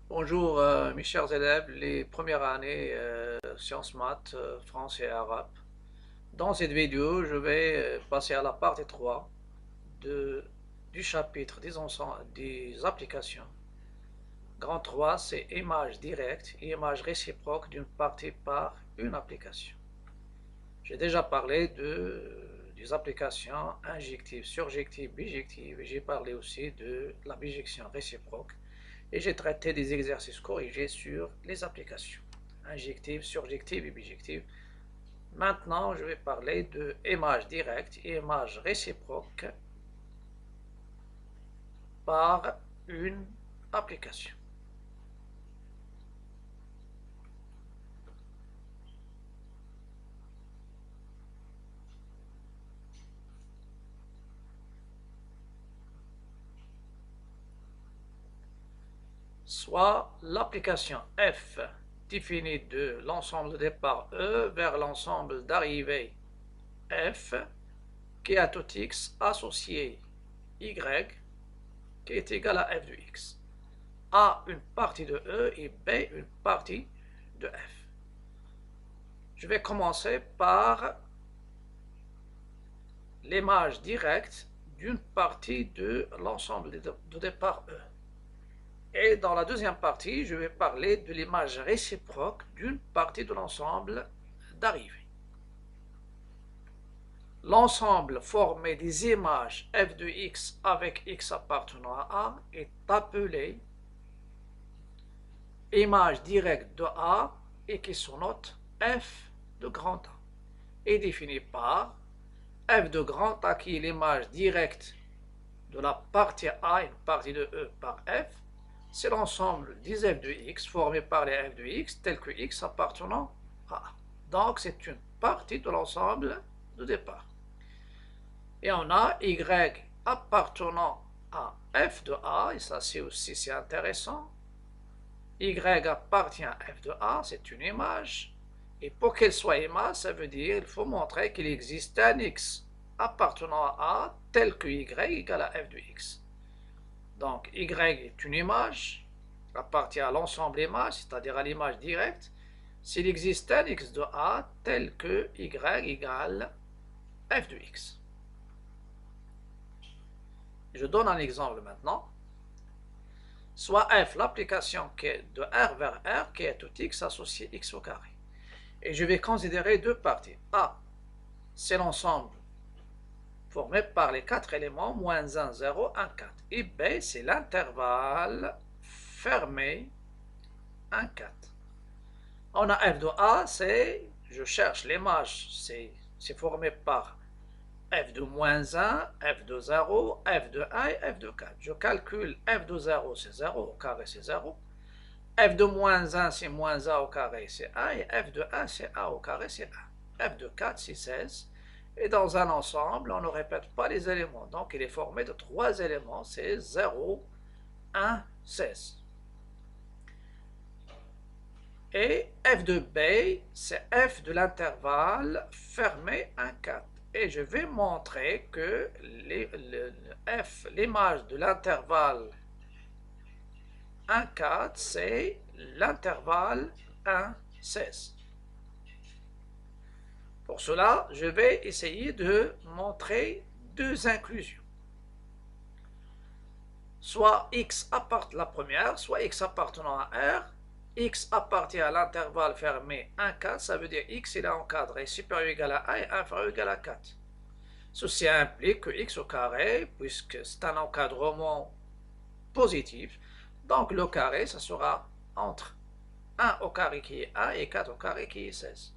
Bonjour mes chers élèves, les premières années sciences maths, français et arabe. Dans cette vidéo, je vais passer à la partie 3 de, du chapitre des applications. Grand 3, c'est image directe et image réciproque d'une partie par une application. J'ai déjà parlé des applications injectives, surjectives, bijectives, et j'ai parlé aussi de la bijection réciproque. Et j'ai traité des exercices corrigés sur les applications injectives, surjectives et bijectives. Maintenant, je vais parler de image directe et image réciproque par une application. Soit l'application F définie de l'ensemble de départ E vers l'ensemble d'arrivée F qui est à tout x associé Y qui est égal à f de x. A une partie de E et B une partie de F. Je vais commencer par l'image directe d'une partie de l'ensemble de départ E. Et dans la deuxième partie, je vais parler de l'image réciproque d'une partie de l'ensemble d'arrivée. L'ensemble formé des images f de x avec x appartenant à A est appelé image directe de A et qui se note f de grand A est défini par f de grand A qui est l'image directe de la partie A, une partie de E par f, c'est l'ensemble des f de x formé par les f de x tels que x appartenant à A. Donc c'est une partie de l'ensemble de départ. Et on a y appartenant à f de A, et ça c'est intéressant. Y appartient à f de A, c'est une image. Et pour qu'elle soit image, ça veut dire qu'il faut montrer qu'il existe un x appartenant à A tel que y égale à f de x. Donc y est une image, appartient à l'ensemble image, c'est-à-dire à l'image directe, s'il existe un x de A tel que y égale f de x. Je donne un exemple maintenant. Soit f, l'application qui est de R vers R, qui est tout x associé x au carré. Et je vais considérer deux parties. A, c'est l'ensemble formé par les quatre éléments, moins 1, 0, 1, 4. Et B, c'est l'intervalle fermé 1, 4. On a f de A, c'est, je cherche l'image, c'est formé par f de moins 1, f de 0, f de 1 et f de 4. Je calcule f de 0, c'est 0, au carré c'est 0. F de moins 1, c'est moins a au carré, c'est 1. Et f de 1, c'est a au carré, c'est 1. F de 4, c'est 16. Et dans un ensemble, on ne répète pas les éléments. Donc il est formé de trois éléments, c'est 0, 1, 16. Et f de b, c'est f de l'intervalle fermé 1, 4. Et je vais montrer que l'image de l'intervalle 1, 4, c'est l'intervalle 1, 16. Pour cela, je vais essayer de montrer deux inclusions. Soit x appartient à la première, soit x appartenant à R. X appartient à l'intervalle fermé 1, 4, ça veut dire x il est encadré supérieur ou égal à 1 et inférieur ou égal à 4. Ceci implique que x au carré, puisque c'est un encadrement positif, donc le carré, ça sera entre 1 au carré qui est 1 et 4 au carré qui est 16.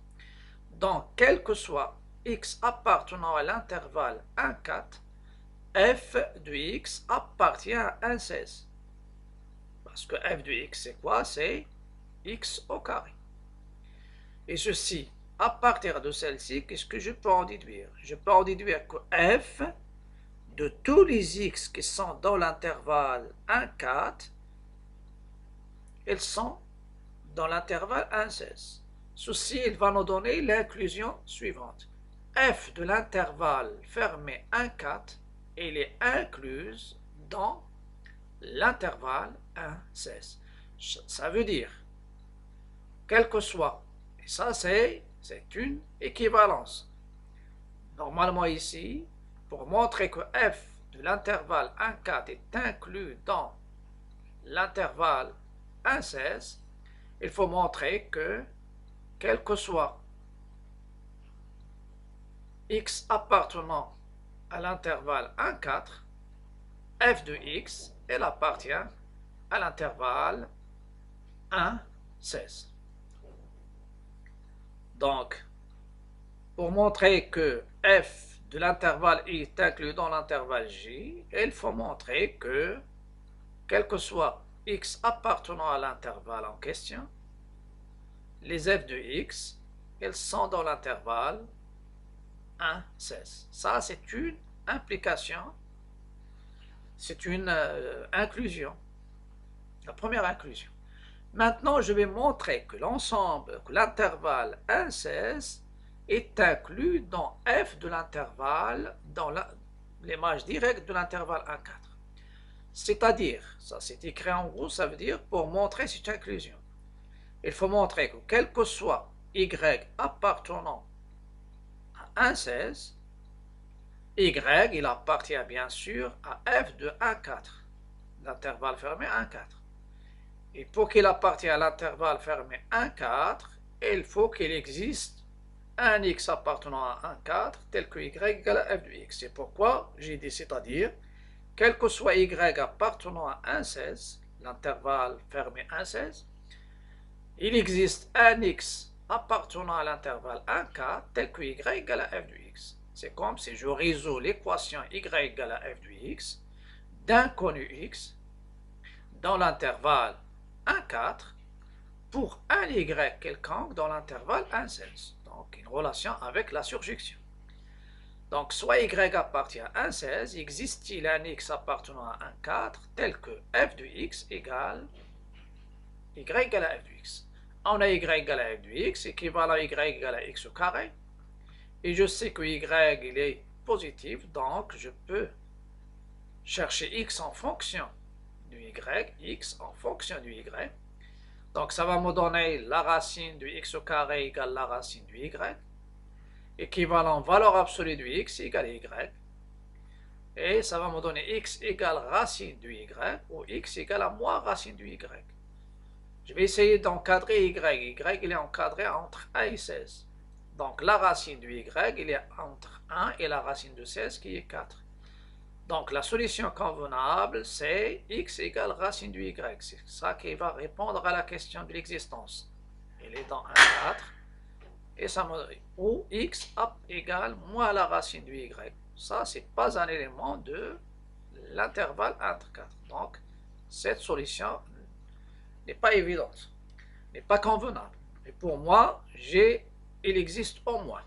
Donc, quel que soit x appartenant à l'intervalle 1, 4, f de x appartient à 1, 16. Parce que f de x, c'est quoi? C'est x au carré. Et ceci, à partir de celle-ci, qu'est-ce que je peux en déduire? Je peux en déduire que f de tous les x qui sont dans l'intervalle 1, 4, ils sont dans l'intervalle 1, 16. Ceci, il va nous donner l'inclusion suivante. F de l'intervalle fermé 1, 4, elle est incluse dans l'intervalle 1, 16. Ça veut dire, quel que soit, et ça c'est une équivalence. Normalement ici, pour montrer que f de l'intervalle 1,4 est inclus dans l'intervalle 1,16, il faut montrer que, quel que soit x appartenant à l'intervalle 1,4, f de x, elle appartient à l'intervalle 1,16. Donc, pour montrer que f de l'intervalle i est inclus dans l'intervalle j, il faut montrer que, quel que soit x appartenant à l'intervalle en question, les f de x, elles sont dans l'intervalle 1,16. Ça, c'est une implication, c'est une inclusion, la première inclusion. Maintenant, je vais montrer que l'ensemble, que l'intervalle 1,16 est inclus dans f de l'intervalle, dans l'image directe de l'intervalle 1,4. C'est-à-dire, ça c'est écrit en gros, ça veut dire pour montrer cette inclusion. Il faut montrer que quel que soit y appartenant à 1,16, y il appartient bien sûr à f de 1,4, l'intervalle fermé 1,4. Et pour qu'il appartienne à l'intervalle fermé 1,4, il faut qu'il existe un x appartenant à 1,4 tel que y égale à f de x. C'est pourquoi j'ai dit, c'est-à-dire, quel que soit y appartenant à 1,16, l'intervalle fermé 1,16, il existe un x appartenant à l'intervalle 1,4 tel que y égale à f de x. C'est comme si je résous l'équation y égale à f de x d'un connu x dans l'intervalle 1,4 pour un y quelconque dans l'intervalle 1,16. Donc, une relation avec la surjection. Donc, soit y appartient à 1,16, existe-t-il un x appartenant à 1,4 tel que f de x égale y égale à f de x. On a y égale à f de x, équivalent à y égale à x au carré. Et je sais que y il est positif, donc je peux chercher x en fonction du y, x en fonction du y. Donc ça va me donner la racine de x au carré égale la racine du y. Équivalent valeur absolue du x égale y. Et ça va me donner x égale racine du y, ou x égale à moins racine du y. Je vais essayer d'encadrer y. Y il est encadré entre 1 et 16. Donc la racine du y, il est entre 1 et la racine de 16 qui est 4. Donc la solution convenable, c'est x égale racine du y. C'est ça qui va répondre à la question de l'existence. Il est dans 1,4. Et ça me dit, ou x égale moins la racine du y. Ça, c'est pas un élément de l'intervalle entre 4. Donc, cette solution n'est pas évidente, n'est pas convenable. Et pour moi, il existe au moins.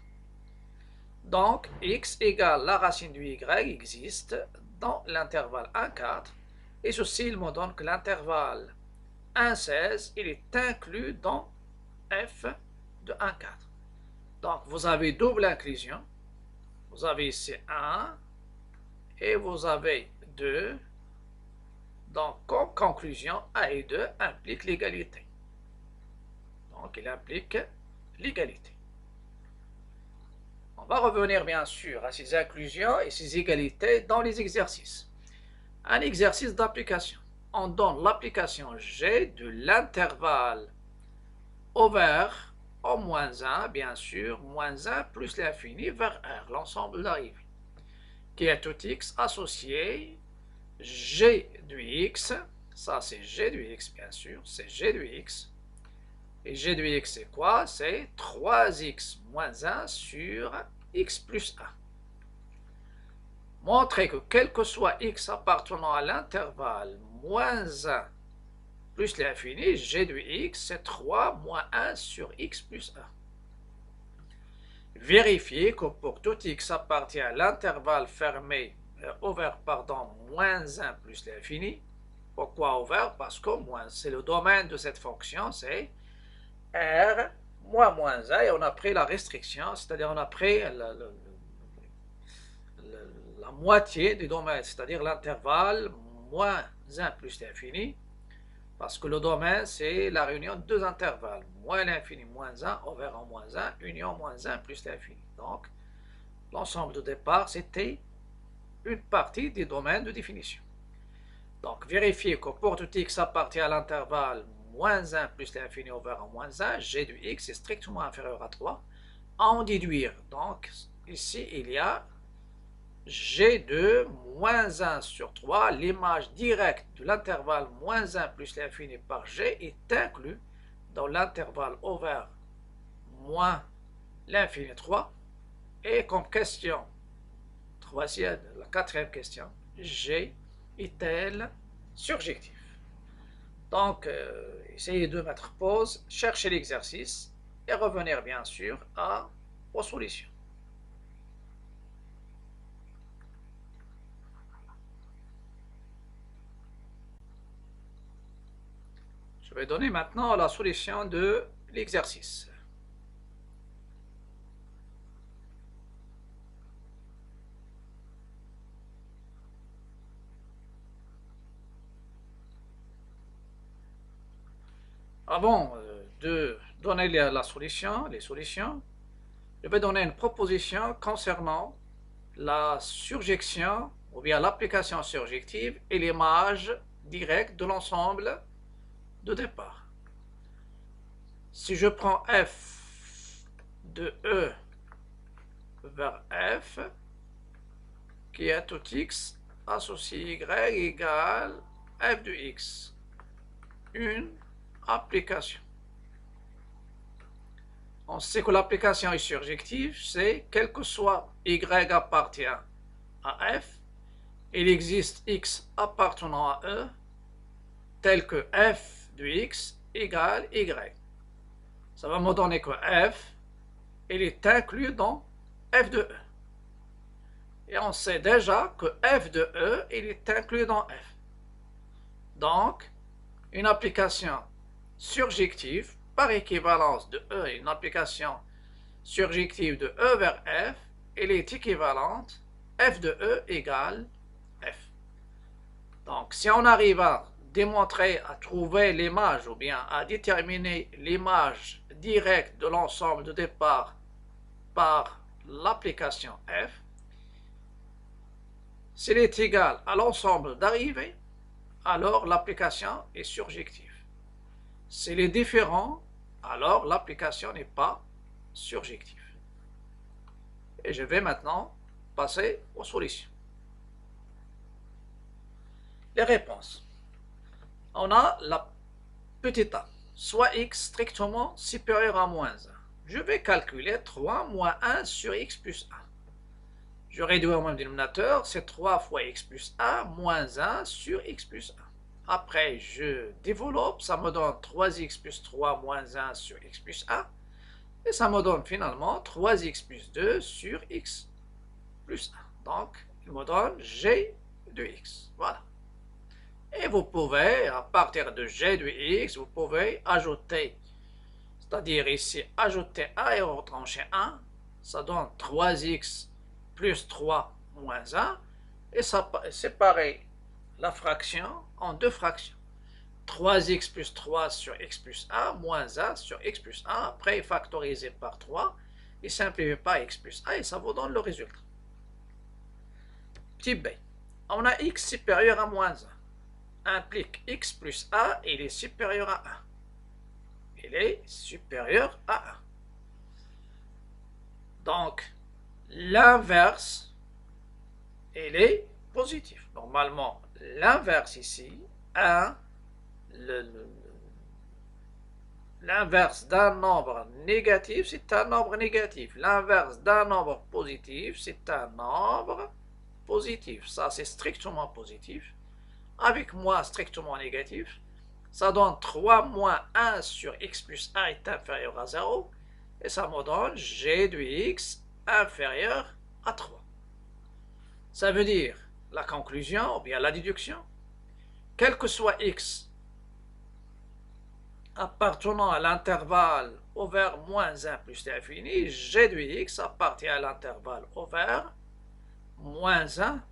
Donc, x égale la racine du y existe dans l'intervalle 1,4. Et ceci, il me donne que l'intervalle 1,16, il est inclus dans f de 1,4. Donc, vous avez double inclusion. Vous avez ici 1 et vous avez 2. Donc, comme conclusion, A et 2 impliquent l'égalité. Donc, il implique l'égalité. On va revenir bien sûr à ces inclusions et ces égalités dans les exercices. Un exercice d'application. On donne l'application G de l'intervalle ouvert au moins 1, bien sûr, moins 1 plus l'infini vers R, l'ensemble d'arrivée, qui est tout x associé G du x, ça c'est G du x bien sûr, c'est G du x, et G du x c'est quoi? C'est 3x moins 1 sur x plus 1. Montrez que quel que soit x appartenant à l'intervalle moins 1 plus l'infini, g de x, c'est 3 moins 1 sur x plus 1. Vérifiez que pour tout x appartient à l'intervalle fermé, ouvert, moins 1 plus l'infini. Pourquoi ouvert? Parce que c'est le domaine de cette fonction, c'est r moins 1, et on a pris la restriction, c'est-à-dire on a pris la moitié du domaine, c'est-à-dire l'intervalle moins 1 plus l'infini. Parce que le domaine, c'est la réunion de deux intervalles. Moins l'infini, moins 1, over en moins 1, union moins 1 plus l'infini. Donc, l'ensemble de départ, c'était une partie du domaine de définition. Donc, vérifiez que pour tout x appartient à l'intervalle moins 1 plus l'infini over en moins 1, g de x est strictement inférieur à 3. À en déduire, donc, ici, il y a g de moins 1 sur 3, l'image directe de l'intervalle moins 1 plus l'infini par g est inclus dans l'intervalle over moins l'infini 3. Et comme question troisième, la quatrième question, g est-elle surjectif? Donc, essayez de mettre pause, chercher l'exercice et revenir bien sûr aux solutions. Je vais donner maintenant la solution de l'exercice. Avant de donner la solution, les solutions, je vais donner une proposition concernant la surjection ou bien l'application surjective et l'image directe de l'ensemble de départ. Si je prends f de E vers f, qui est tout x, associé y égale f de x, une application. On sait que l'application est surjective, c'est quel que soit y appartient à f, il existe x appartenant à E, tel que f de x égale y. Ça va me donner que f, il est inclus dans f de E. Et on sait déjà que f de E, il est inclus dans f. Donc, une application surjective par équivalence de E, une application surjective de E vers f, elle est équivalente f de E égale f. Donc, si on arrive à démontrer, à trouver l'image ou bien à déterminer l'image directe de l'ensemble de départ par l'application f, s'il est égal à l'ensemble d'arrivée, alors l'application est surjective. S'il est différent, alors l'application n'est pas surjective. Et je vais maintenant passer aux solutions. Les réponses. On a la petite a, soit x strictement supérieur à moins 1. Je vais calculer 3 moins 1 sur x plus 1. Je réduis au même dénominateur, c'est 3 fois x plus 1 moins 1 sur x plus 1. Après, je développe, ça me donne 3x plus 3 moins 1 sur x plus 1. Et ça me donne finalement 3x plus 2 sur x plus 1. Donc, il me donne g de x. Voilà. Et vous pouvez, à partir de g de x, vous pouvez ajouter, c'est-à-dire ici, ajouter 1 et retrancher 1. Ça donne 3x plus 3 moins 1. Et ça séparer la fraction en deux fractions. 3x plus 3 sur x plus 1 moins 1 sur x plus 1. Après, factoriser par 3 et simplifier par x plus 1 et ça vous donne le résultat. Petit b. On a x supérieur à moins 1. Implique x plus 1 et il est supérieur à 1. Il est supérieur à 1. Donc, l'inverse, il est positif. Normalement, l'inverse ici, 1, l'inverse d'un nombre négatif, c'est un nombre négatif. L'inverse d'un nombre positif, c'est un nombre positif. Ça, c'est strictement positif. Avec moins strictement négatif, ça donne 3 moins 1 sur x plus 1 est inférieur à 0. Et ça me donne g de x inférieur à 3. Ça veut dire la conclusion ou bien la déduction, quel que soit x appartenant à l'intervalle over moins 1 plus l'infini, g de x appartient à l'intervalle over moins 1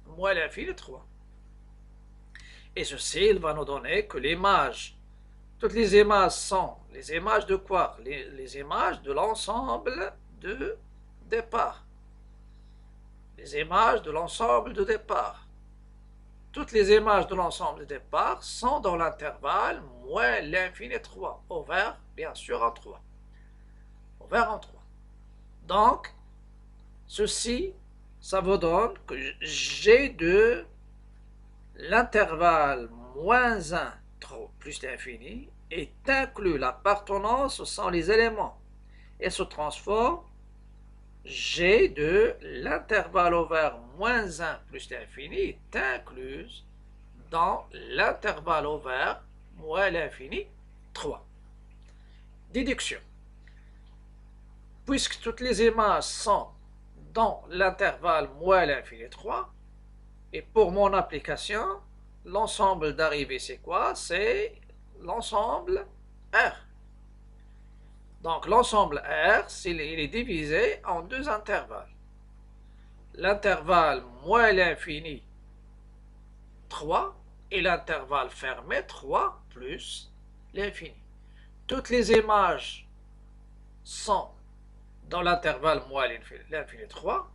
moins l'infini 3. Et ceci, il va nous donner que l'image, toutes les images sont les images de quoi? Les images de l'ensemble de départ. Les images de l'ensemble de départ. Toutes les images de l'ensemble de départ sont dans l'intervalle moins l'infini 3, ouvert bien sûr en 3. Ouvert en 3. Donc, ceci, ça vous donne que G de l'intervalle moins 1 plus l'infini est inclus l'appartenance sans les éléments et se transforme G de l'intervalle ouvert moins 1 plus l'infini est incluse dans l'intervalle ouvert moins l'infini 3. Déduction. Puisque toutes les images sont dans l'intervalle moins l'infini 3, et pour mon application, l'ensemble d'arrivée c'est quoi? C'est l'ensemble R. Donc l'ensemble R, il est divisé en deux intervalles. L'intervalle moins l'infini 3 et l'intervalle fermé 3 plus l'infini. Toutes les images sont dans l'intervalle moins l'infini 3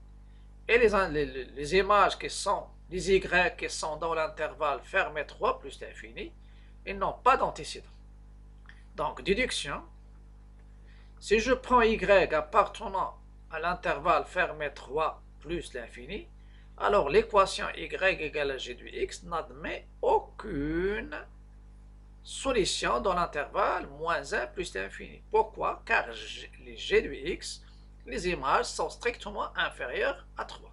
et les images qui sont, les Y qui sont dans l'intervalle fermé 3 plus l'infini, ils n'ont pas d'antécédent. Donc déduction. Si je prends y appartenant à l'intervalle fermé 3 plus l'infini, alors l'équation y égale à g du x n'admet aucune solution dans l'intervalle moins 1 plus l'infini. Pourquoi? Car les g du x, les images sont strictement inférieures à 3.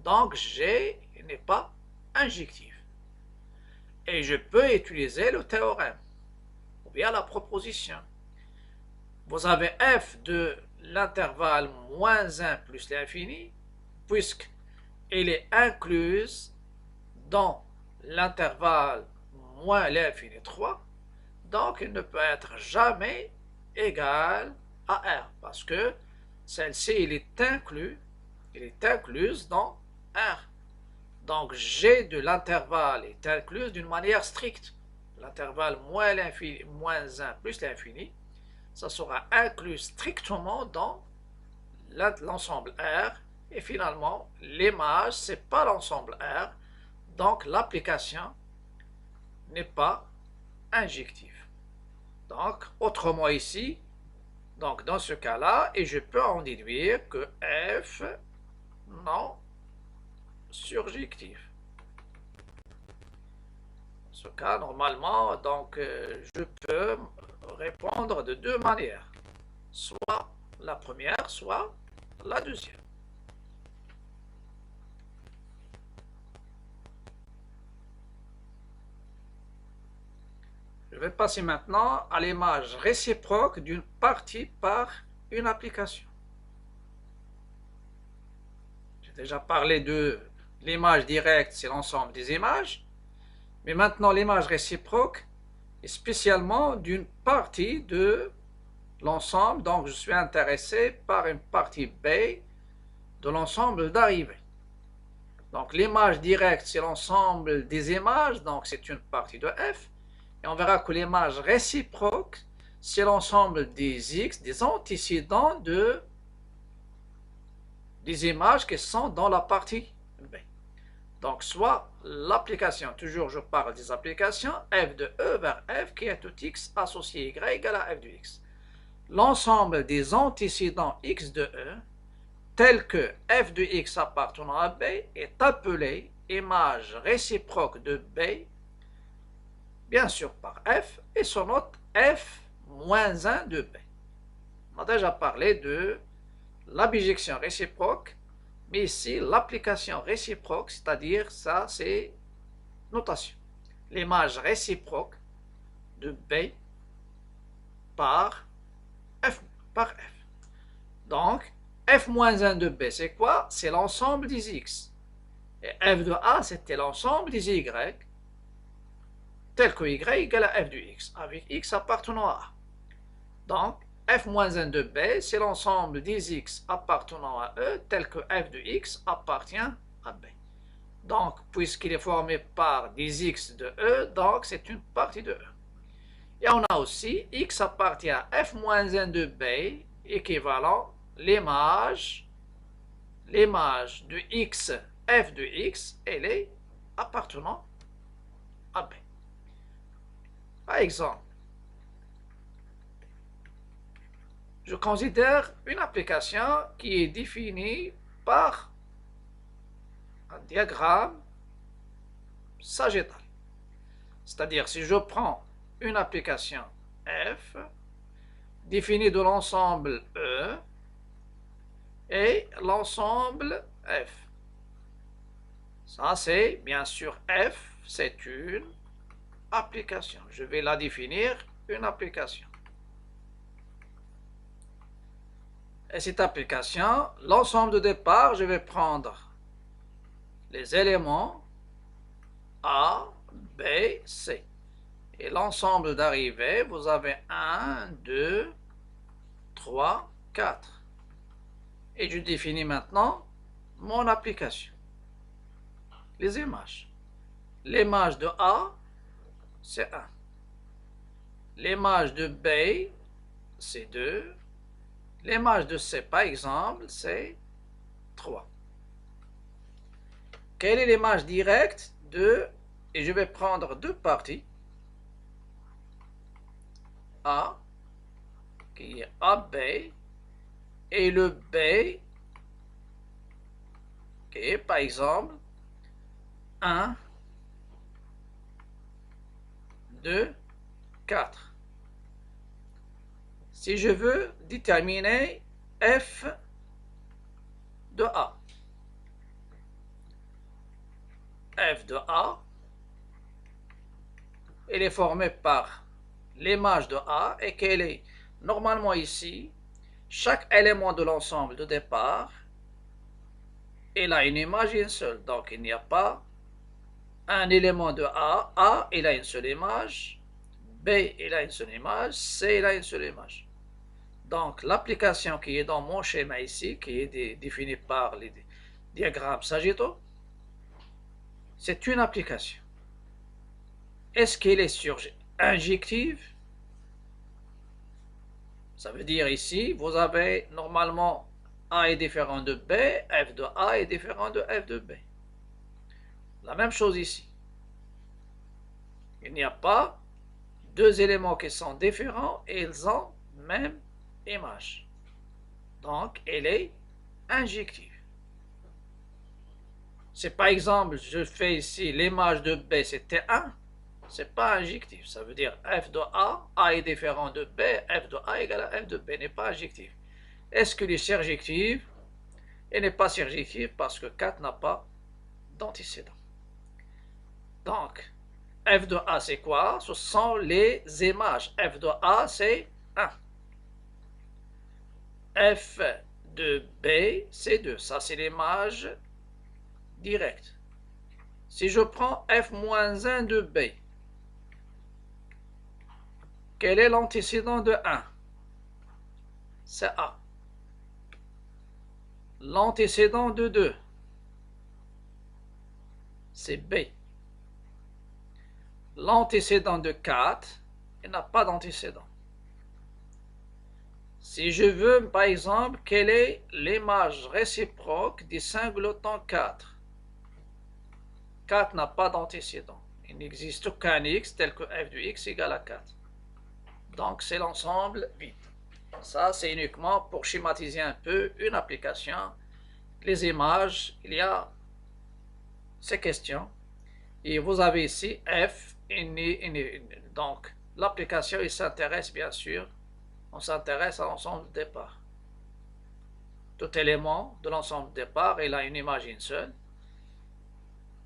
Donc g n'est pas injectif. Et je peux utiliser le théorème, ou bien la proposition. Vous avez f de l'intervalle moins 1 plus l'infini, puisqu'elle est incluse dans l'intervalle moins l'infini 3, donc il ne peut être jamais égal à R, parce que celle-ci, elle est incluse dans R. Donc G de l'intervalle est incluse d'une manière stricte. L'intervalle moins 1 plus l'infini, ça sera inclus strictement dans l'ensemble R, et finalement l'image c'est pas l'ensemble R, donc l'application n'est pas injective. Donc autrement ici, donc dans ce cas-là, et je peux en déduire que F non surjectif. Dans ce cas, normalement, donc je peux répondre de deux manières, soit la première, soit la deuxième. Je vais passer maintenant à l'image réciproque d'une partie par une application. J'ai déjà parlé de l'image directe, c'est l'ensemble des images, mais maintenant l'image réciproque est spécialement d'une partie de l'ensemble, donc je suis intéressé par une partie B de l'ensemble d'arrivée. Donc l'image directe c'est l'ensemble des images, donc c'est une partie de F, et on verra que l'image réciproque c'est l'ensemble des X, des antécédents des images qui sont dans la partie B. Donc soit l'application, toujours je parle des applications, f de E vers f qui est tout x associé y égale à f de x. L'ensemble des antécédents x de E, tel que f de x appartenant à B, est appelé image réciproque de B, bien sûr par f, et son note f moins 1 de B. On a déjà parlé de la bijection réciproque, mais ici l'application réciproque, c'est-à-dire ça c'est notation. L'image réciproque de B par F. Donc, F moins 1 de B, c'est quoi? C'est l'ensemble des X. Et F de A, c'était l'ensemble des Y, tel que Y égale à F de X, avec X appartenant à A. Donc, F moins 1 de B, c'est l'ensemble des X appartenant à E, tel que F de X appartient à B. Donc, puisqu'il est formé par des x de E, donc c'est une partie de E. Et on a aussi x appartient à f moins 1 de B, équivalent l'image de x, f de x, elle est appartenant à B. Par exemple, je considère une application qui est définie par un diagramme sagittal. C'est-à-dire, si je prends une application f définie de l'ensemble E et l'ensemble f. Ça, c'est bien sûr f, c'est une application. Je vais la définir, une application. Et cette application, l'ensemble de départ, je vais prendre les éléments A, B, C. Et l'ensemble d'arrivée, vous avez 1, 2, 3, 4. Et je définis maintenant mon application. Les images. L'image de A, c'est 1. L'image de B, c'est 2. L'image de C, par exemple, c'est 3. Quelle est l'image directe de... Et je vais prendre deux parties. A, qui est AB, et le B, qui est par exemple 1, 2, 4. Si je veux déterminer f de A, f de A, elle est formée par l'image de A et qu'elle est normalement ici, chaque élément de l'ensemble de départ, il a une image et une seule. Donc il n'y a pas un élément de A. A, il a une seule image. B, il a une seule image. C, il a une seule image. Donc l'application qui est dans mon schéma ici, qui est définie par les diagrammes sagittaux, c'est une application. Est-ce qu'elle est injective? Ça veut dire ici, vous avez normalement A est différent de B, f de A est différent de f de B. La même chose ici. Il n'y a pas deux éléments qui sont différents et ils ont même image. Donc, elle est injective. Si par exemple, je fais ici l'image de B, c'était 1, c'est pas injectif. Ça veut dire f de A est différent de B, f de A égale à f de B n'est pas injectif. Est-ce qu'il est surjectif? Elle n'est pas surjective parce que 4 n'a pas d'antécédent. Donc, f de A c'est quoi? Ce sont les images. F de A c'est 1. F de B c'est 2. Ça c'est l'image directe. Si je prends f moins 1 de B, quel est l'antécédent de 1? C'est A. L'antécédent de 2, c'est B. L'antécédent de 4, il n'a pas d'antécédent. Si je veux, par exemple, quelle est l'image réciproque du singleton 4? 4 n'a pas d'antécédent. Il n'existe aucun x tel que f de x égale à 4. Donc, c'est l'ensemble vide. Ça, c'est uniquement pour schématiser un peu une application. Les images, il y a ces questions. Et vous avez ici f. Donc, l'application, il s'intéresse bien sûr. On s'intéresse à l'ensemble de départ. Tout élément de l'ensemble de départ, il a une image une seule.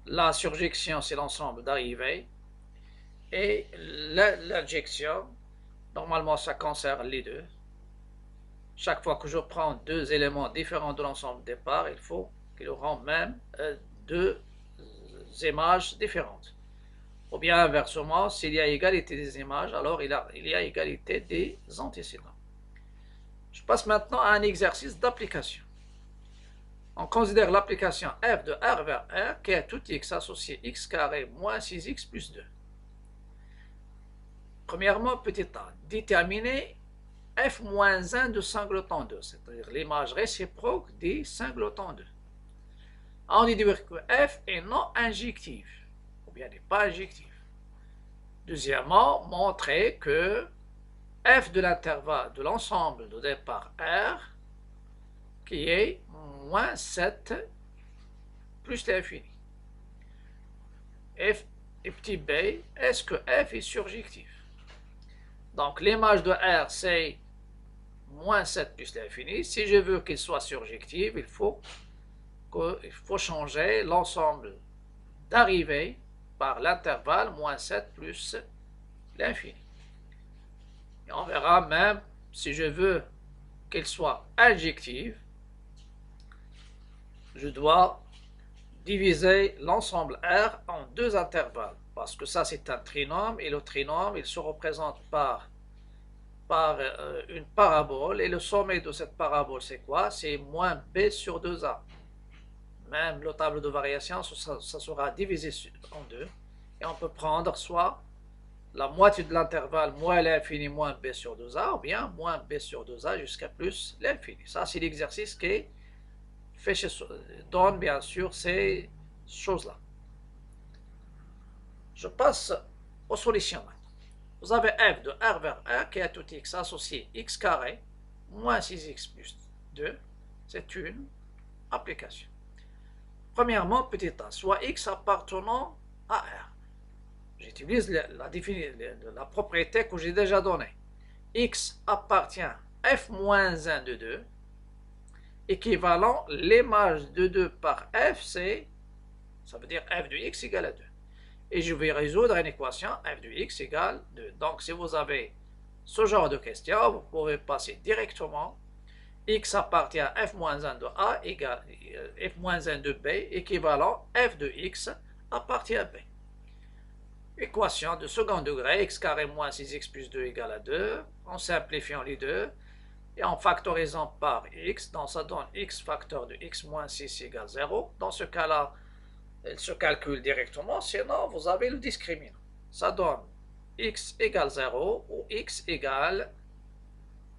La surjection, c'est l'ensemble d'arrivée. Et l'injection, normalement, ça concerne les deux. Chaque fois que je prends deux éléments différents de l'ensemble de départ, il faut qu'ils auront même deux images différentes. Ou bien inversement, s'il y a égalité des images, alors il y a égalité des antécédents. Je passe maintenant à un exercice d'application. On considère l'application f de R vers R qui est tout x associé x carré moins 6x plus 2. Premièrement, petit a, déterminer f moins 1 de singleton 2, c'est-à-dire l'image réciproque des singletons 2. On dit dire que f est non injectif, ou bien n'est pas injectif. Deuxièmement, montrer que f de l'intervalle de l'ensemble de départ R, qui est moins 7 plus l'infini. F et petit b, est-ce que f est surjectif? Donc l'image de R, c'est moins 7 plus l'infini. Si je veux qu'il soit surjectif, il faut changer l'ensemble d'arrivée par l'intervalle moins 7 plus l'infini. Et on verra même si je veux qu'elle soit injective, je dois diviser l'ensemble R en deux intervalles, parce que ça c'est un trinôme, et le trinôme il se représente par une parabole, et le sommet de cette parabole c'est quoi? C'est moins b sur 2a. Même le tableau de variation, ça sera divisé en deux, et on peut prendre soit la moitié de l'intervalle moins l'infini moins b sur 2a, ou bien moins b sur 2a jusqu'à plus l'infini. Ça c'est l'exercice qui donne bien sûr ces choses-là. Je passe aux solutions maintenant. Vous avez f de R vers R qui est tout x associé x carré moins 6x plus 2. C'est une application. Premièrement, petit a, soit x appartenant à R. J'utilise la propriété que j'ai déjà donnée. X appartient à f moins 1 de 2, équivalent l'image de 2 par f, c'est, ça veut dire f de x égale à 2. Et je vais résoudre une équation f de x égale 2. Donc si vous avez ce genre de question, vous pouvez passer directement x appartient à f moins 1 de a égale f moins 1 de b équivalent f de x appartient à b. Équation de second degré, x carré moins 6x plus 2 égale à 2, en simplifiant les deux, et en factorisant par x, donc ça donne x facteur de x moins 6 égale 0. Dans ce cas-là, elle se calcule directement, sinon vous avez le discriminant. Ça donne x égale 0 ou x égale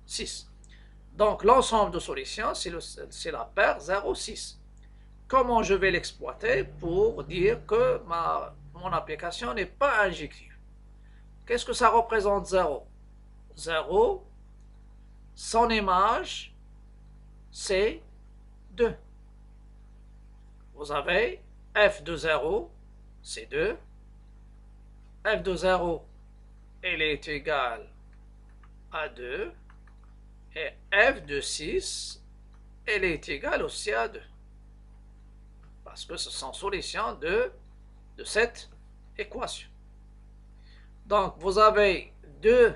6. Donc l'ensemble de solutions, c'est la paire 0, 6. Comment je vais l'exploiter pour dire que mon application n'est pas injective? Qu'est-ce que ça représente 0? 0, son image, c'est 2. Vous avez f de 0, c'est 2. F de 0, elle est égale à 2. Et f de 6, elle est égale aussi à 2. Parce que ce sont solutions de cette équation. Donc, vous avez deux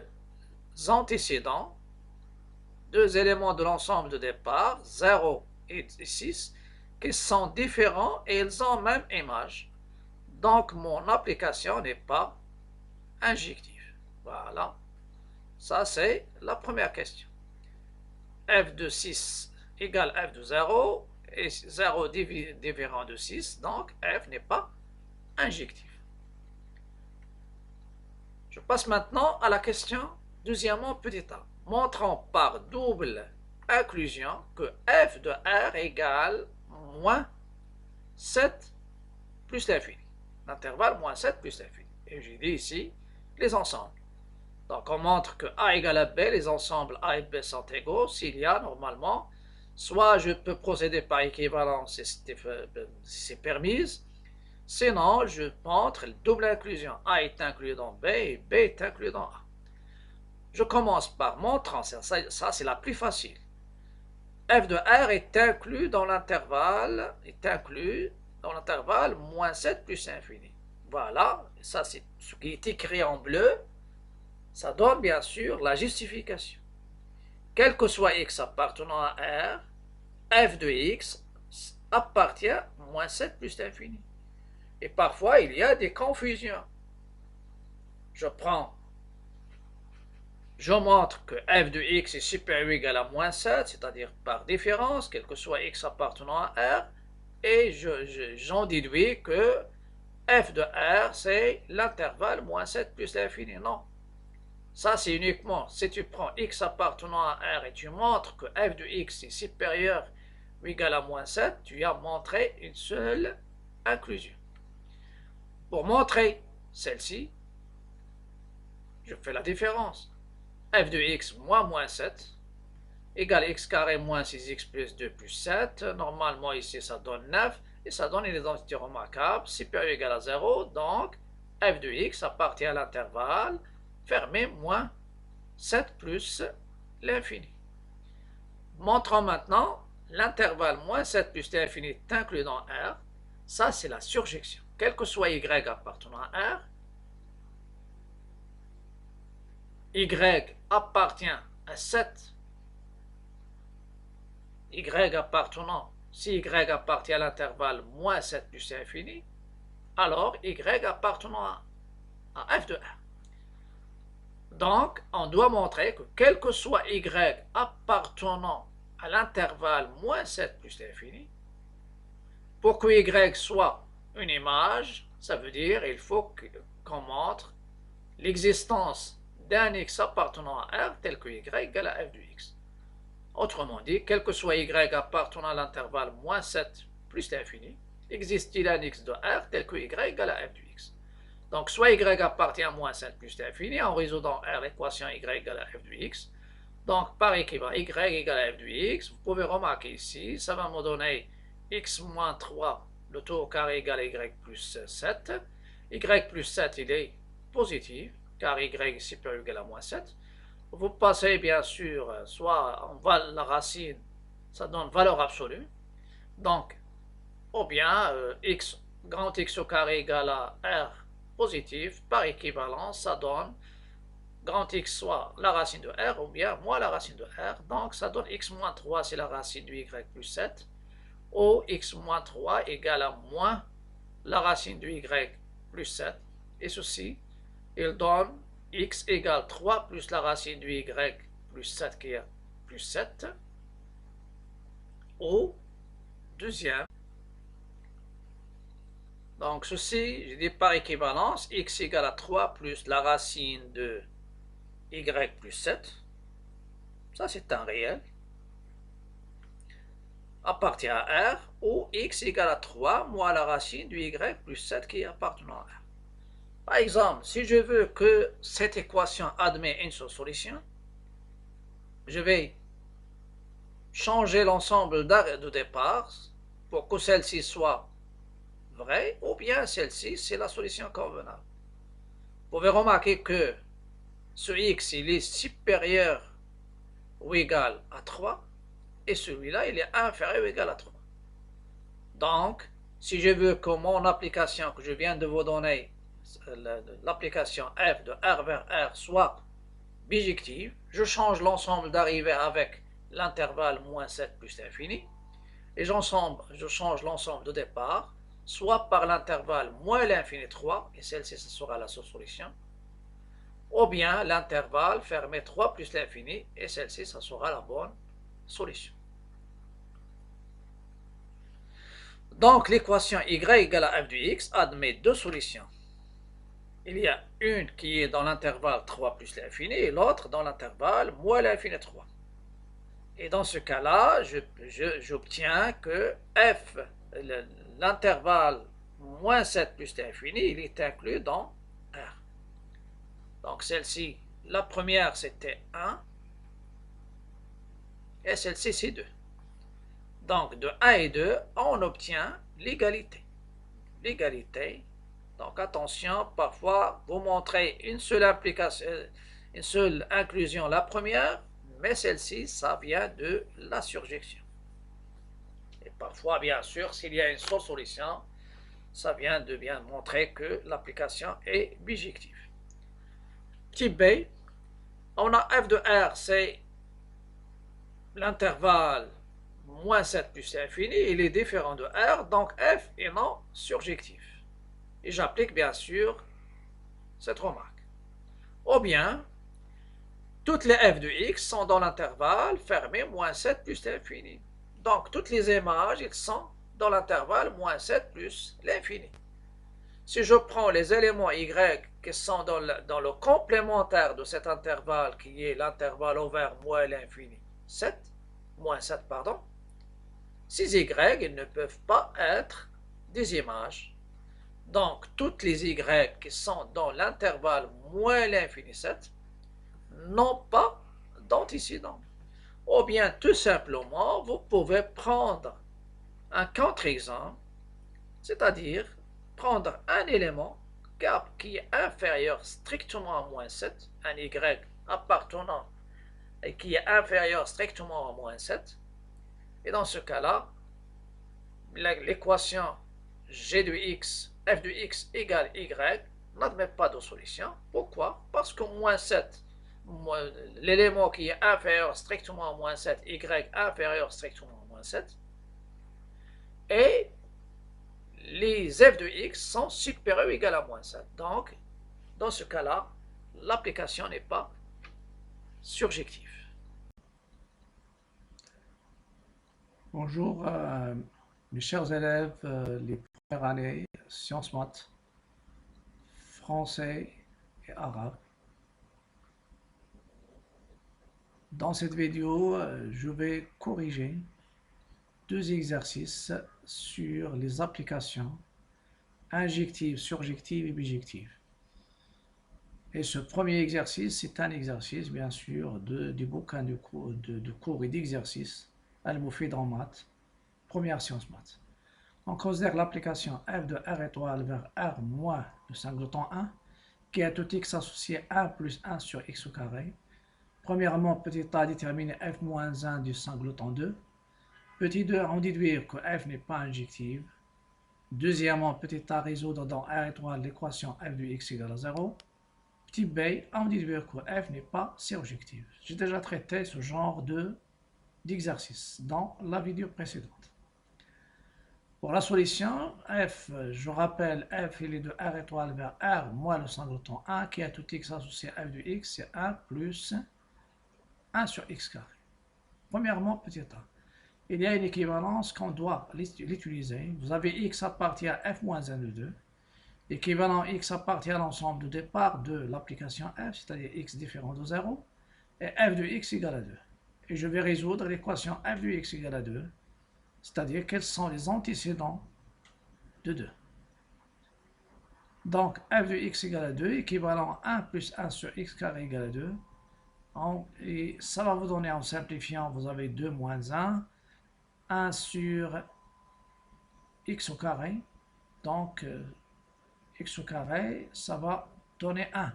antécédents, deux éléments de l'ensemble de départ, 0 et 6, qui sont différents et ils ont même image. Donc, mon application n'est pas injective. Voilà. Ça, c'est la première question. F de 6 égale f de 0, et 0 différent de 6, donc f n'est pas injectif. Je passe maintenant à la question deuxièmement petit a, montrant par double inclusion que f de R égale moins 7 plus l'infini. L'intervalle moins 7 plus l'infini. Et j'ai dit ici les ensembles. Donc on montre que A égale à B, les ensembles A et B sont égaux s'il y a normalement, soit je peux procéder par équivalence si c'est permis, sinon je montre double inclusion. A est inclus dans B et B est inclus dans A. Je commence par montrant, ça c'est la plus facile. F de R est inclus dans l'intervalle, moins 7 plus infini. Voilà, ça c'est ce qui est écrit en bleu. Ça donne bien sûr la justification. Quel que soit x appartenant à R, f de x appartient à moins 7 plus l'infini. Et parfois, il y a des confusions. Je prends Je montre que f de x est supérieur ou égal à moins 7, c'est-à-dire par différence, quel que soit x appartenant à R, et j'en déduis que f de R, c'est l'intervalle moins 7 plus l'infini. Non, ça c'est uniquement si tu prends x appartenant à R et tu montres que f de x est supérieur ou égal à moins 7, tu as montré une seule inclusion. Pour montrer celle-ci, je fais la différence. F de x moins 7 égale x carré moins 6x plus 2 plus 7. Normalement, ici, ça donne 9. Et ça donne une identité remarquable, supérieure ou égale à 0. Donc, f de x appartient à l'intervalle fermé moins 7 plus l'infini. Montrons maintenant l'intervalle moins 7 plus l'infini est inclus dans R. Ça, c'est la surjection. Quel que soit y appartenant à R, y appartient à 7. Y appartenant, si y appartient à l'intervalle moins 7 plus infini, alors y appartenant à f de R. Donc, on doit montrer que quel que soit y appartenant à l'intervalle moins 7 plus l'infini, pour que y soit une image, ça veut dire il faut qu'on montre l'existence d'un x appartenant à R tel que y égale à f de x. Autrement dit, quel que soit y appartenant à l'intervalle moins 7 plus l'infini, existe-t-il un x de R tel que y égale à f de x. Donc, soit y appartient à moins 7 plus l'infini, en résoudant R l'équation y égale à f de x. Donc, par équivalent, y égale à f de x, vous pouvez remarquer ici, ça va me donner x moins 3, le tout au carré égale à y plus 7. Y plus 7, il est positif, car y est supérieur ou égal à moins 7. Vous passez bien sûr, soit la racine, ça donne valeur absolue. Donc, ou bien x, grand X au carré égale à R positif, par équivalence, ça donne grand X soit la racine de R ou bien moins la racine de R. Donc, ça donne x moins 3, c'est la racine de y plus 7. Ou x moins 3 égale à moins la racine de y plus 7. Et ceci, il donne x égale 3 plus la racine de y plus 7 qui est plus 7 au deuxième. Donc ceci, je dis par équivalence, x égale à 3 plus la racine de y plus 7. Ça c'est un réel. Appartient à R, ou x égale à 3 moins la racine de y plus 7 qui est appartenant à R. Par exemple, si je veux que cette équation admet une seule solution, je vais changer l'ensemble de départ pour que celle-ci soit vraie, ou bien celle-ci, c'est la solution convenable. Vous pouvez remarquer que ce x, il est supérieur ou égal à 3, et celui-là, il est inférieur ou égal à 3. Donc, si je veux que mon application que je viens de vous donner, l'application f de R vers R soit bijective, je change l'ensemble d'arrivée avec l'intervalle moins 7 plus l'infini, et je change l'ensemble de départ, soit par l'intervalle moins l'infini 3, et celle-ci, ce sera la seule solution, ou bien l'intervalle fermé 3 plus l'infini, et celle-ci, ça sera la bonne solution. Donc, l'équation y égale à f de x admet deux solutions. Il y a une qui est dans l'intervalle 3 plus l'infini et l'autre dans l'intervalle moins l'infini 3. Et dans ce cas-là, j'obtiens que f, l'intervalle moins 7 plus l'infini, il est inclus dans R. Donc celle-ci, la première c'était 1 et celle-ci c'est 2. Donc de 1 et 2, on obtient l'égalité. L'égalité. Donc attention, parfois vous montrez une seule inclusion, la première, mais celle-ci, ça vient de la surjection. Et parfois, bien sûr, s'il y a une seule solution, ça vient de bien montrer que l'application est bijective. Type B, on a f de R, c'est l'intervalle moins 7 plus l'infini, il est différent de R, donc f est non surjectif. Et j'applique bien sûr cette remarque. Ou bien, Toutes les f de x sont dans l'intervalle fermé moins 7 plus l'infini. Donc, toutes les images, ils sont dans l'intervalle moins 7 plus l'infini. Si je prends les éléments y qui sont dans le complémentaire de cet intervalle, qui est l'intervalle ouvert moins l'infini, 7, moins 7, pardon, ces y, ils ne peuvent pas être des images. Donc, toutes les y qui sont dans l'intervalle moins l'infini 7 n'ont pas d'antécédent. Ou bien, tout simplement, vous pouvez prendre un contre-exemple, c'est-à-dire prendre un élément qui est inférieur strictement à moins 7, un y appartenant et qui est inférieur strictement à moins 7, et dans ce cas-là, l'équation g de x, f de x égale y n'admet pas de solution. Pourquoi? Parce que moins 7, l'élément qui est inférieur strictement à moins 7, y inférieur strictement à moins 7, et les f de x sont supérieurs ou égaux à moins 7. Donc, dans ce cas-là, l'application n'est pas surjective. Bonjour, mes chers élèves, les premières années, sciences maths, français et arabe. Dans cette vidéo, je vais corriger 2 exercices sur les applications injectives, surjectives et bijectives. Et ce premier exercice, c'est un exercice, bien sûr, du bouquin de cours et d'exercices, Al-Moufid en maths, première science maths. On considère l'application f de r étoile vers r moins le singleton 1, qui a tout x associé 1 plus 1 sur x au carré. Premièrement, petit a déterminer f moins 1 du singleton 2. Petit 2, on déduire que f n'est pas injective. Deuxièmement, petit a résoudre dans r étoile l'équation f de x égale à 0. Petit b, on déduire que f n'est pas surjective. J'ai déjà traité ce genre d'exercice dans la vidéo précédente. Pour la solution, f, je rappelle, f il est de r étoile vers r moins le singleton 1 qui a tout x associé à f de x, c'est 1 plus 1 sur x carré. Premièrement, petit a. Il y a une équivalence qu'on doit l'utiliser. Vous avez x appartient à f moins 1 de 2. Équivalent x appartient à l'ensemble de départ de l'application f, c'est-à-dire x différent de 0, et f de x égale à 2. Et je vais résoudre l'équation f de x égale à 2, c'est-à-dire quels sont les antécédents de 2. Donc, f de x égale à 2, équivalent 1 plus 1 sur x carré égale à 2. Et ça va vous donner, en simplifiant, vous avez 2 moins 1, 1 sur x au carré. Donc, x au carré, ça va donner 1.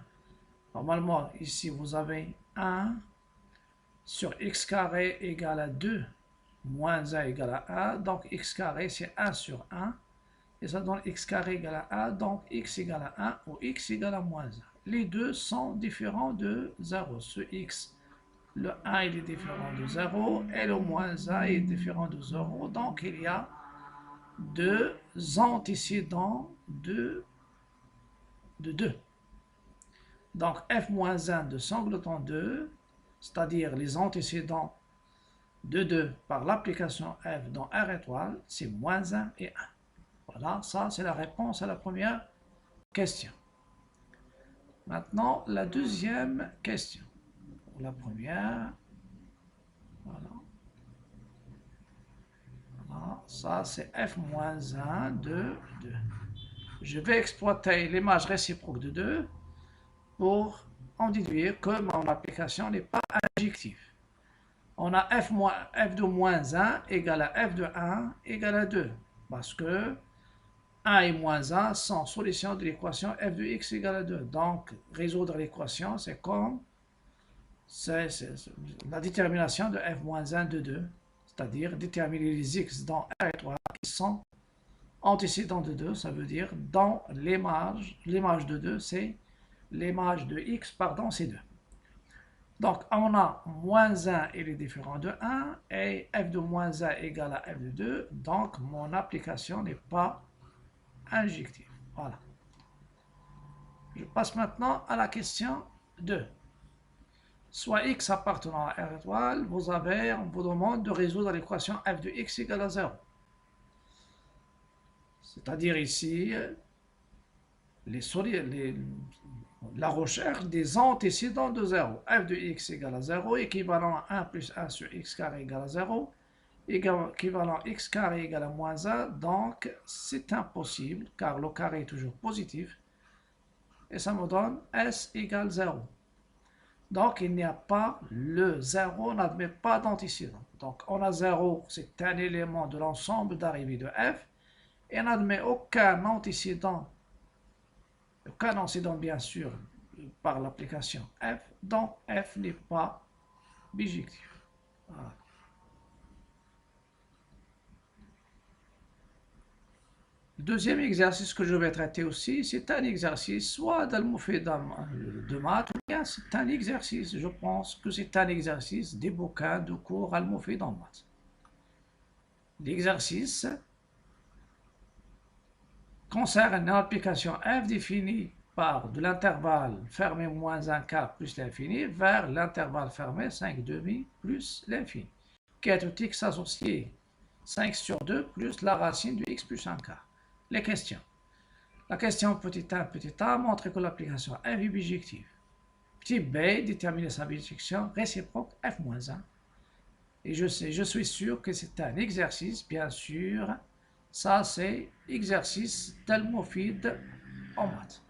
Normalement, ici, vous avez 1 sur x carré égale à 2 moins 1 égale à 1, donc x carré c'est 1 sur 1, et ça donne x carré égale à 1, donc x égale à 1 ou x égale à moins 1. Les deux sont différents de 0. Ce x, le 1 il est différent de 0, et le moins 1 est différent de 0, donc il y a deux antécédents de 2. Donc f moins 1 de singleton 2, c'est-à-dire les antécédents de 2 par l'application f dans r étoile, c'est moins 1 et 1. Voilà, ça c'est la réponse à la première question. Maintenant, la deuxième question. Pour la première, voilà. Voilà, ça c'est f moins 1 de 2. Je vais exploiter l'image réciproque de 2 pour en déduire que mon application n'est pas injective. On a f de moins 1 égale à f de 1 égale à 2. Parce que 1 et moins 1 sont solutions de l'équation f de x égale à 2. Donc, résoudre l'équation, c'est comme la détermination de f moins 1 de 2. C'est-à-dire déterminer les x dans R étoile qui sont antécédents de 2. Ça veut dire dans l'image de 2, c'est l'image de x, pardon, c'est 2. Donc, on a moins 1, il est différent de 1, et f de moins 1 égale à f de 2, donc mon application n'est pas injective. Voilà. Je passe maintenant à la question 2. soit x appartenant à R étoile, on vous demande de résoudre l'équation f de x égale à 0. C'est-à-dire ici, la recherche des antécédents de 0. F de x égale à 0, équivalent à 1 plus 1 sur x carré égale à 0, équivalent x carré égale à moins 1, donc c'est impossible, car le carré est toujours positif, et ça me donne s égale 0. Donc il n'y a pas, le 0 n'admet pas d'antécédent. Donc on a 0, c'est un élément de l'ensemble d'arrivée de f, et n'admet aucun antécédent bien sûr par l'application f, donc f n'est pas bijectif. Voilà. Le deuxième exercice que je vais traiter aussi, c'est un exercice soit d'Al-Moufid de maths, ou bien c'est un exercice, je pense que c'est un exercice des bouquins de cours Al-Moufid en maths. L'exercice concerne une application f définie par de l'intervalle fermé moins un quart plus l'infini vers l'intervalle fermé 5 demi plus l'infini, qui est tout x associé 5 sur 2 plus la racine de x plus un quart. Les questions. La question petit a montre que l'application f est bijective. Petit b, déterminer sa bijection réciproque f-1. Et je suis sûr que c'est un exercice, bien sûr. Ça, c'est exercice d'Al-Moufid en maths.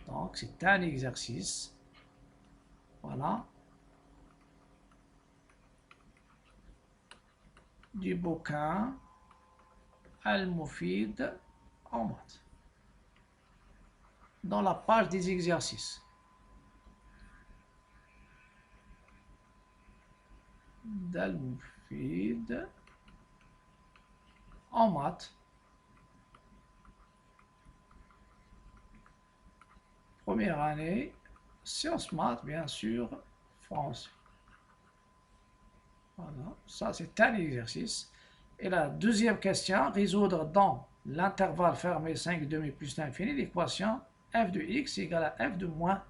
Donc, c'est un exercice. Voilà. Du bouquin Al-Moufid en maths. Dans la page des exercices. D'Al-Moufid en maths. Première année, sciences maths, bien sûr, français. Voilà, ça c'est un exercice. Et la deuxième question, résoudre dans l'intervalle fermé 5 demi plus l'infini l'équation f de x égale à f de moins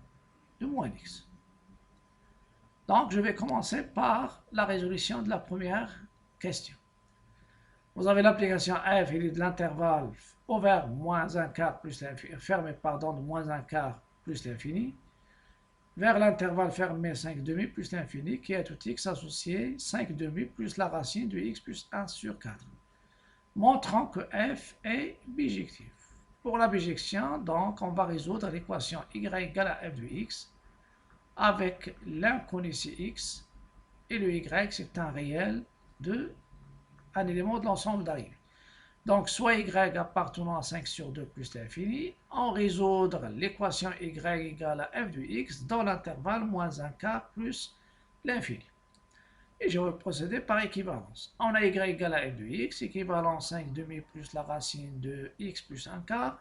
x. Donc, je vais commencer par la résolution de la première question. Vous avez l'application f, il est de l'intervalle ouvert moins un quart plus l'infini, fermé pardon, de moins un quart plus l'infini, vers l'intervalle fermé 5 demi plus l'infini, qui est tout x associé 5 demi plus la racine de x plus 1 sur 4, montrant que f est bijectif. Pour la bijection, donc, on va résoudre l'équation y égale à f de x, avec l'inconnu x, et le y, c'est un réel un élément de l'ensemble d'arrivée. Donc, soit y appartenant à 5 sur 2 plus l'infini, on résoudre l'équation y égale à f de x dans l'intervalle moins un quart plus l'infini. Et je vais procéder par équivalence. On a y égale à f de x, équivalent 5 demi plus la racine de x plus un quart,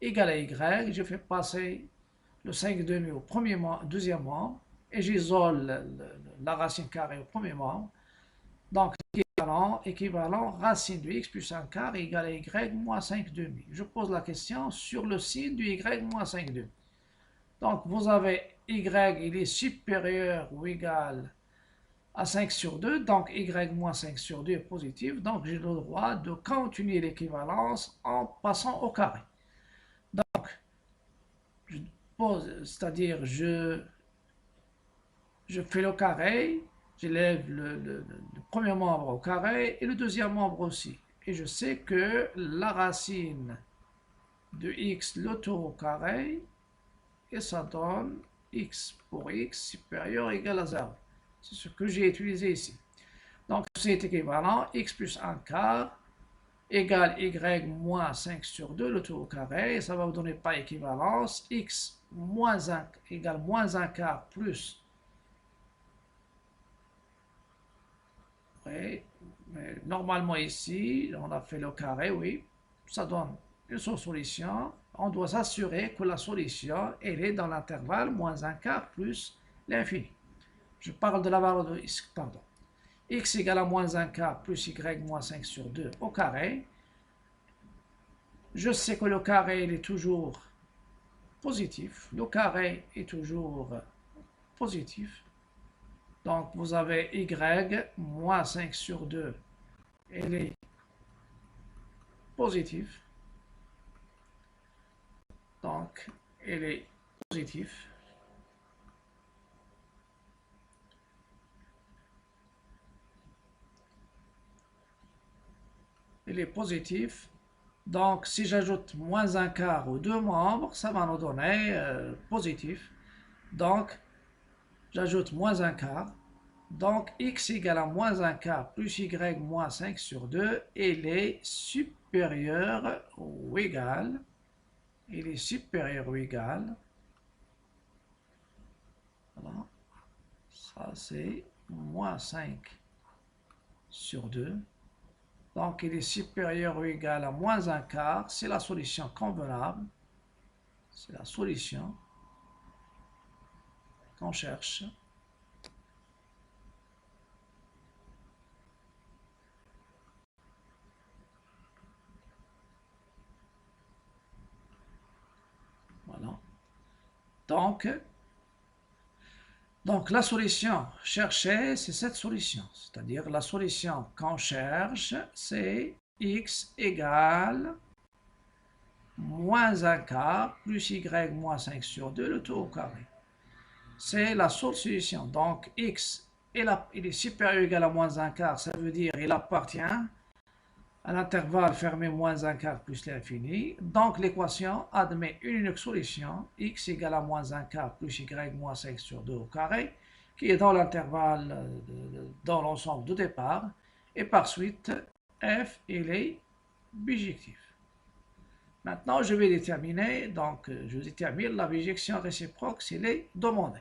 égale à y. Je fais passer le 5 demi au deuxième membre, et j'isole la racine carrée au premier membre. Donc, équivalent racine de x plus un quart égale à y moins 5 demi. Je pose la question sur le signe du y moins 5 demi. Donc, vous avez y, il est supérieur ou égal à 5 sur 2, donc y moins 5 sur 2 est positif, donc j'ai le droit de continuer l'équivalence en passant au carré. Donc, c'est-à-dire je fais le carré, j'élève le premier membre au carré et le deuxième membre aussi. Et je sais que la racine de x, le tour au carré, et ça donne x pour x supérieur ou égal à 0. C'est ce que j'ai utilisé ici. Donc c'est équivalent, x plus 1 quart égale y moins 5 sur 2, le tour au carré, et ça va vous donner par équivalence, x moins 1 égale moins 1 quart plus. Oui, mais normalement ici, on a fait le carré, oui, ça donne une solution. On doit s'assurer que la solution, elle est dans l'intervalle moins un quart plus l'infini. Je parle de la valeur de x, pardon. X égale à moins un quart plus y moins 5 sur 2 au carré. Je sais que le carré, il est toujours positif. Le carré est toujours positif. Donc, vous avez y moins 5 sur 2, elle est positive. Donc, elle est positive. Elle est positive. Donc, si j'ajoute moins un quart aux deux membres, ça va nous donner positif. Donc, j'ajoute moins un quart. Donc, x égale à moins un quart plus y moins 5 sur 2, elle est supérieure ou égale. Il est supérieur ou égal. Voilà. Ça, c'est moins 5 sur 2. Donc, il est supérieur ou égal à moins un quart. C'est la solution convenable. C'est la solution qu'on cherche. Voilà. Donc la solution cherchée, c'est cette solution. C'est-à-dire la solution qu'on cherche, c'est x égale moins un quart plus y moins 5 sur 2, le tout au carré. C'est la seule solution. Donc x, il est supérieur ou égal à moins un quart, ça veut dire il appartient à l'intervalle fermé moins un quart plus l'infini. Donc l'équation admet une unique solution, x égale à moins un quart plus y moins 5 sur 2 au carré, qui est dans l'intervalle, dans l'ensemble de départ, et par suite, f, il est bijectif. Maintenant, je vais déterminer, donc je détermine la bijection réciproque s'il est demandé.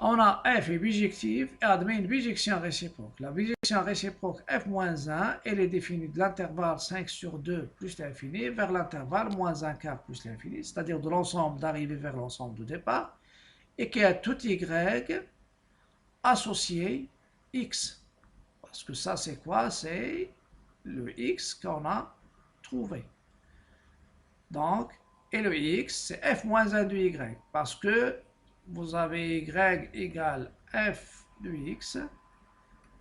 On a f est bijective et admet une bijection réciproque. La bijection réciproque f-1, elle est définie de l'intervalle 5 sur 2 plus l'infini vers l'intervalle moins 1 quart plus l'infini, c'est-à-dire de l'ensemble d'arrivée vers l'ensemble de départ, et qui a tout y associé x. Parce que ça, c'est quoi? C'est le x qu'on a trouvé. Donc, et le x, c'est f-1 de y, parce que vous avez y égale f de x.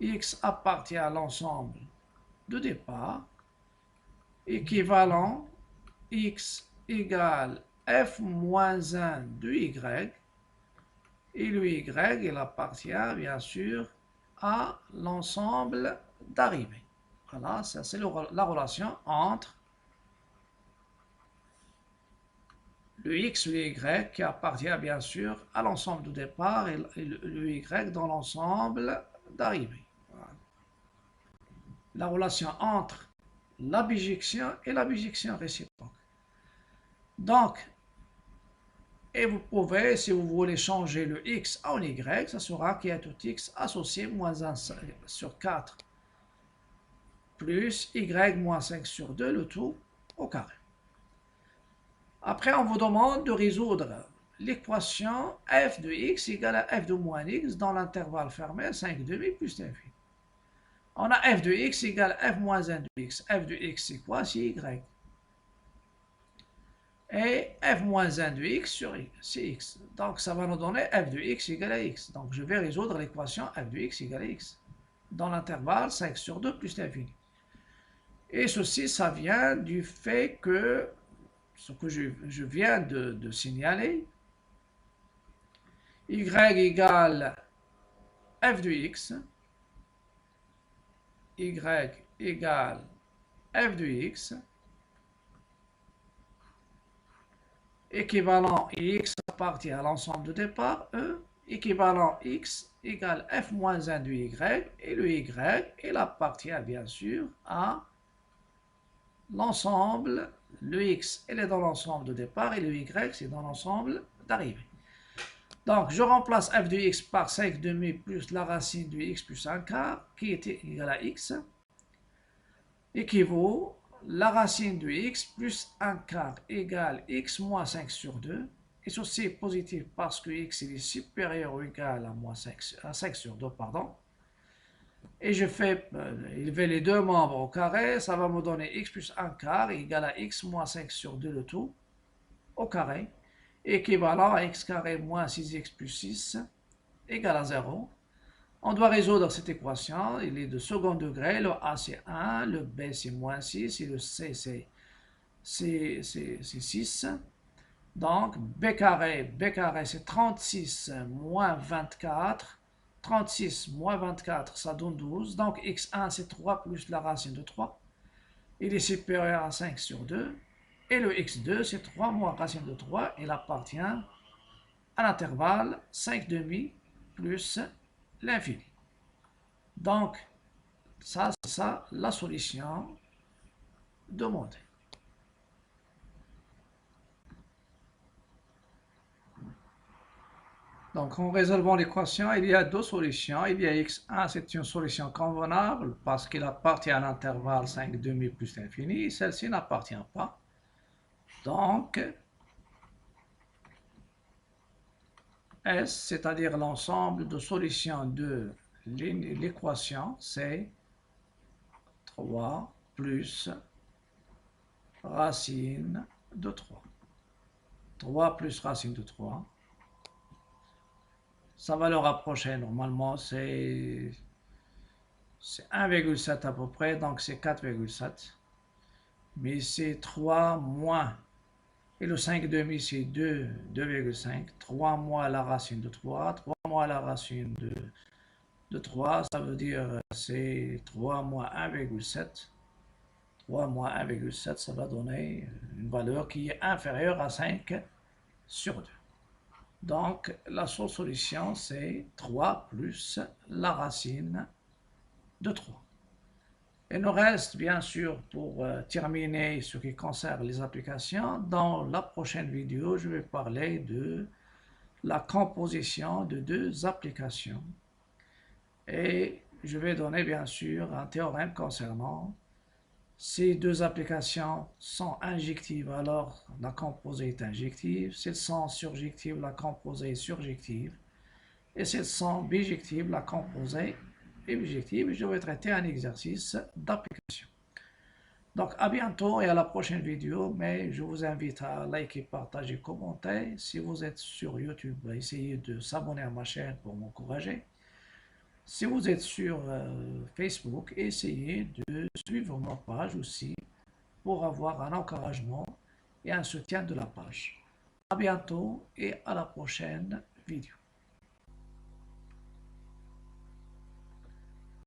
X appartient à l'ensemble de départ. Équivalent, x égale f moins 1 de y. Et le y, il appartient bien sûr à l'ensemble d'arrivée. Voilà, ça c'est la relation entre le x et le y qui appartient bien sûr à l'ensemble de départ et le y dans l'ensemble d'arrivée. Voilà. La relation entre la bijection et la bijection réciproque. Donc, et vous pouvez, si vous voulez changer le x en y, ça sera qu'il y a tout x associé moins 1 sur 4 plus y moins 5 sur 2, le tout au carré. Après, on vous demande de résoudre l'équation f de x égale à f de moins x dans l'intervalle fermé 5 demi plus l'infini. On a f de x égale à f moins 1 de x. F de x, c'est quoi? C'est y. Et f moins 1 de x sur y, c'est x. Donc, ça va nous donner f de x égale à x. Donc, je vais résoudre l'équation f de x égale à x dans l'intervalle 5 sur 2 plus l'infini. Et ceci, ça vient du fait que ce que je viens de signaler, y égale f de x, y égale f de x, équivalent x appartient à l'ensemble de départ, E, équivalent x égale f moins 1 de y, et le y, il appartient bien sûr à l'ensemble, le x, il est dans l'ensemble de départ, et le y, c'est dans l'ensemble d'arrivée. Donc, je remplace f de x par 5 demi plus la racine de x plus 1 quart, qui est égal à x, équivaut la racine de x plus 1 quart égale x moins 5 sur 2. Et ceci est positif parce que x est supérieur ou égal à 5 sur 2, pardon. Et je fais élever les deux membres au carré, ça va me donner x plus 1 quart égale à x moins 5 sur 2 le tout, au carré. équivalent à x carré moins 6x plus 6 égale à 0. On doit résoudre cette équation, il est de second degré, le A c'est 1, le B c'est moins 6 et le C c'est 6. Donc B carré c'est 36 moins 24, 36 moins 24 ça donne 12, donc x1 c'est 3 plus la racine de 3, il est supérieur à 5 sur 2, et le x2 c'est 3 moins racine de 3, il appartient à l'intervalle 5 demi plus l'infini. Donc, ça, c'est ça la solution demandée. Donc, en résolvant l'équation, il y a deux solutions. Il y a x1, c'est une solution convenable parce qu'il appartient à l'intervalle 5 demi plus l'infini. Celle-ci n'appartient pas. Donc, S, c'est-à-dire l'ensemble de solutions de l'équation, c'est 3 plus racine de 3. 3 plus racine de 3. Sa valeur approchée, normalement, c'est 1,7 à peu près, donc c'est 4,7. Mais c'est 3 moins, et le 5 demi, c'est 2,5. 3 moins la racine de 3, 3 moins la racine de 3, ça veut dire c'est 3 moins 1,7. 3 moins 1,7, ça va donner une valeur qui est inférieure à 5 sur 2. Donc, la seule solution, c'est 3 plus la racine de 3. Il nous reste, bien sûr, pour terminer ce qui concerne les applications, dans la prochaine vidéo, je vais parler de la composition de deux applications. Et je vais donner, bien sûr, un théorème concernant ces deux applications sont injectives, alors la composée est injective. Si elles sont surjectives, la composée est surjective. Et si elles sont bijectives, la composée est bijective. Je vais traiter un exercice d'application. Donc à bientôt et à la prochaine vidéo, mais je vous invite à liker, partager, commenter. Si vous êtes sur YouTube, essayez de s'abonner à ma chaîne pour m'encourager. Si vous êtes sur Facebook, essayez de suivre ma page aussi pour avoir un encouragement et un soutien de la page. À bientôt et à la prochaine vidéo.